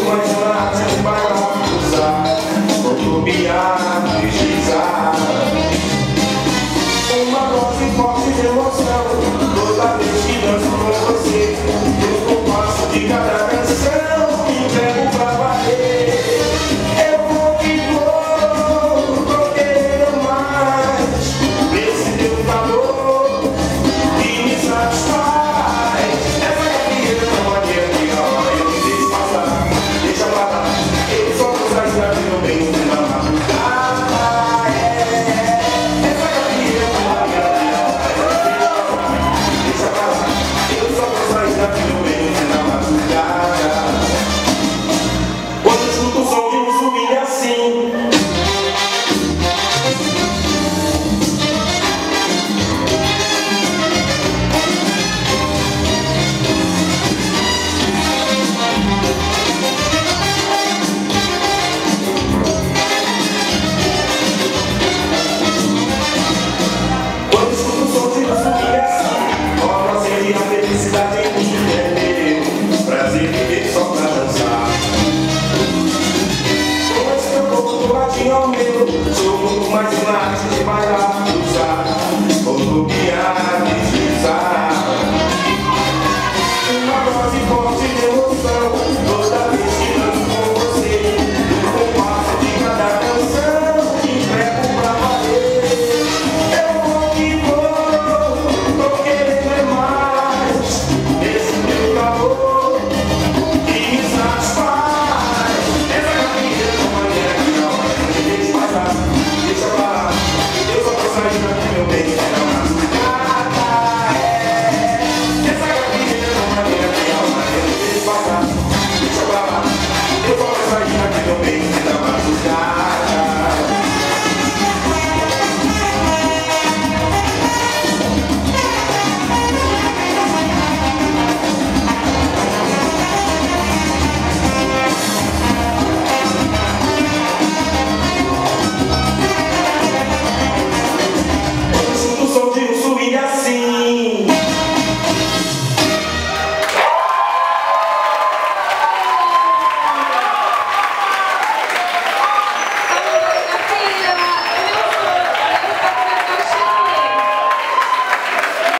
imaginar, você vai lá usar, rodoviar, deslizar. Uma dose forte de emoção, toda vez que danço com você, no compasso de cada canção, me entrego pra valer. Eu vou que vou, tô querendo mais, esse teu calor que me satisfaz. Essa garrafinha não adianta, a hora eu me deixo passar, deixa passar, eu só vou sair daqui no bem na madrugada. Essa garrafinha não adianta, deixa passar, eu só vou sair daqui no bem na madrugada. Quando eu escuto o som de um zumbi assim, quando eu escuto o som de um zumbi assim, rola assim a felicidade é meu, prazer viver só pra dançar. Com esse teu corpo do ladinho ao meu, sou muito mais uma arte de bailar, usar, rodoviar, deslizar. Uma dose forte de emoção, toda vez que danço com você, no compasso de cada canção, me entrego pra valer. Eu vou que vou, tô querendo mais, esse teu calor que me satisfaz. Essa garrafinha não adianta, não, me deixa passar, deixa parar, eu só tô saindo daqui, meu bem, na madrugada. Essa garrafinha não adianta, não, me deixa passar, deixa parar.